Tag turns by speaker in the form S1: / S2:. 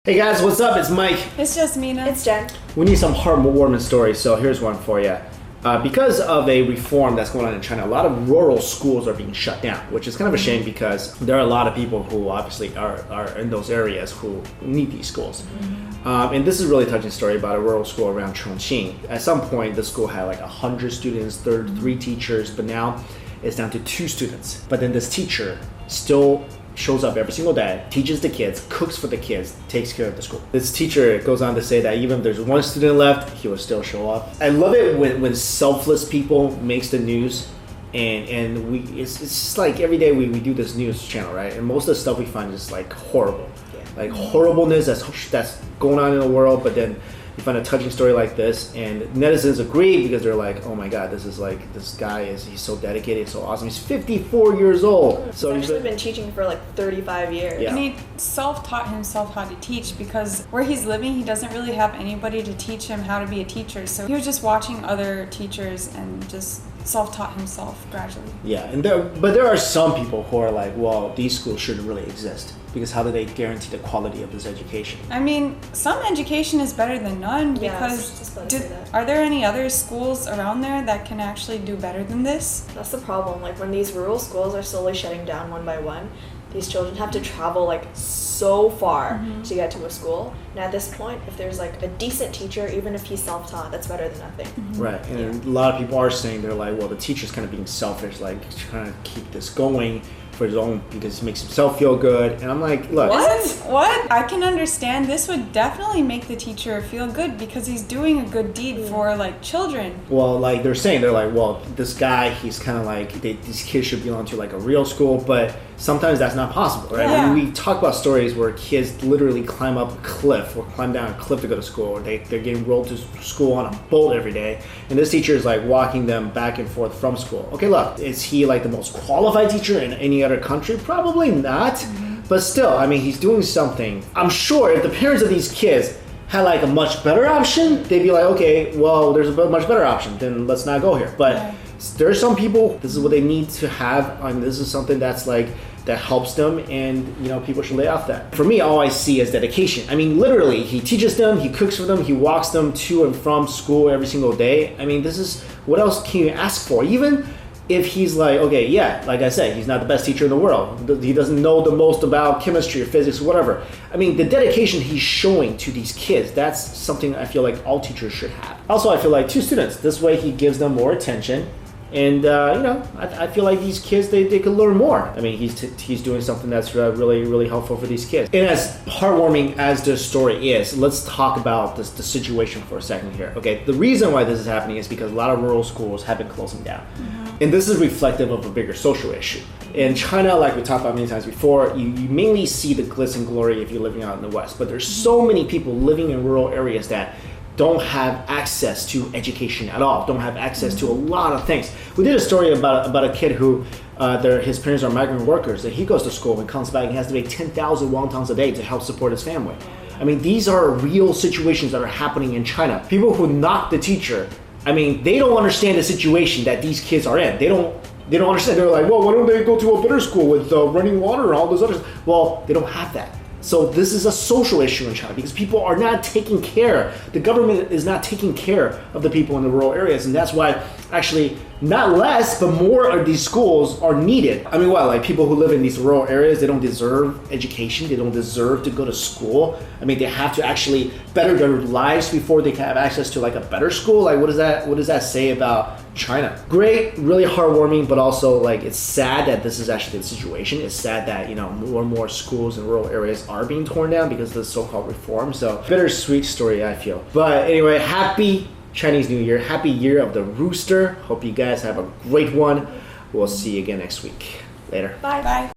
S1: Hey guys, what's up? It's Mike.
S2: It's just Mina.
S3: It's Jen.
S1: We need some heartwarming stories, so here's one for you. Because of a reform that's going on in China, a lot of rural schools are being shut down, which is kind of a shame because there are a lot of people who obviously are in those areas who need these schools. And this is a really touching story about a rural school around Chongqing. At some point, the school had like 100 students, 3 teachers, but now it's down to 2 students. But then this teacher still shows up every single day, teaches the kids, cooks for the kids, takes care of the school. This teacher goes on to say that even if there's 1 student left, he will still show up. I love it when selfless people makes the news, and it's just like every day we do this news channel, right? And most of the stuff we find is like horrible, like horribleness that's going on in the world. But then you find a touching story like this, and netizens agree because they're like, oh my god, this guy he's so dedicated, so awesome. He's 54 years old.
S3: So he's actually been teaching for like 35 years.
S1: Yeah.
S2: And he self-taught himself how to teach because where he's living, he doesn't really have anybody to teach him how to be a teacher. So he was just watching other teachers and just self-taught himself gradually.
S1: Yeah, but there are some people who are like, well, these schools shouldn't really exist because how do they guarantee the quality of this education?
S2: I mean, some education is better than none because are there any other schools around there that can actually do better than this?
S3: That's the problem. Like when these rural schools are slowly shutting down one by one, these children have to travel like so far to get to a school. And at this point, if there's like a decent teacher, even if he's self-taught, that's better than nothing.
S1: Right, and a lot of people are saying they're like, well, the teacher's kind of being selfish, like trying to keep this going for his own because it makes himself feel good. And I'm like, look.
S2: What? I can understand. This would definitely make the teacher feel good because he's doing a good deed for like children.
S1: Well, like they're like, well, this guy, he's kind of like, these kids should belong to like a real school, but sometimes that's not possible, right?
S2: Yeah.
S1: I mean, we talk about stories where kids literally climb up a cliff or climb down a cliff to go to school, or they're getting rolled to school on a boat every day, and this teacher is like walking them back and forth from school. Okay, look, is he like the most qualified teacher in any other country? Probably not, but still, I mean, he's doing something. I'm sure if the parents of these kids had like a much better option, they'd be like, okay, well, there's a much better option, then let's not go here. But there are some people, this is what they need to have, and this is something that's like, that helps them, and you know, people should lay off that. For me, all I see is dedication. I mean, literally, he teaches them, he cooks for them, he walks them to and from school every single day. I mean, this is, what else can you ask for? Even if he's like, okay, yeah, like I said, he's not the best teacher in the world. He doesn't know the most about chemistry or physics or whatever. I mean, the dedication he's showing to these kids, that's something I feel like all teachers should have. Also, I feel like 2 students, this way he gives them more attention. And, you know, I feel like these kids, they could learn more. I mean, he's doing something that's really, really helpful for these kids. And as heartwarming as this story is, let's talk about the situation for a second here. Okay, the reason why this is happening is because a lot of rural schools have been closing down. And this is reflective of a bigger social issue. In China, like we talked about many times before, you mainly see the glitz and glory if you're living out in the West. But there's so many people living in rural areas that don't have access to education at all, don't have access to a lot of things. We did a story about a kid who his parents are migrant workers, and he goes to school and comes back and has to make 10,000 wontons a day to help support his family. I mean, these are real situations that are happening in China. People who knock the teacher, I mean, they don't understand the situation that these kids are in. They don't understand. They're like, well, why don't they go to a better school with running water and all those others? Well, they don't have that. So this is a social issue in China because people are not taking care, the government is not taking care of the people in the rural areas, and that's why actually not less but more of these schools are needed. I mean, what, like people who live in these rural areas, they don't deserve education, they don't deserve to go to school. I mean, they have to actually better their lives before they can have access to like a better school. Like what does that say about China? Great, really heartwarming, but also like it's sad that this is actually the situation. It's sad that, you know, more and more schools in rural areas are being torn down because of the so-called reform. So bittersweet story, I feel. But anyway, happy Chinese New Year. Happy Year of the Rooster. Hope you guys have a great one. We'll see you again next week. Later.
S3: Bye.
S2: Bye.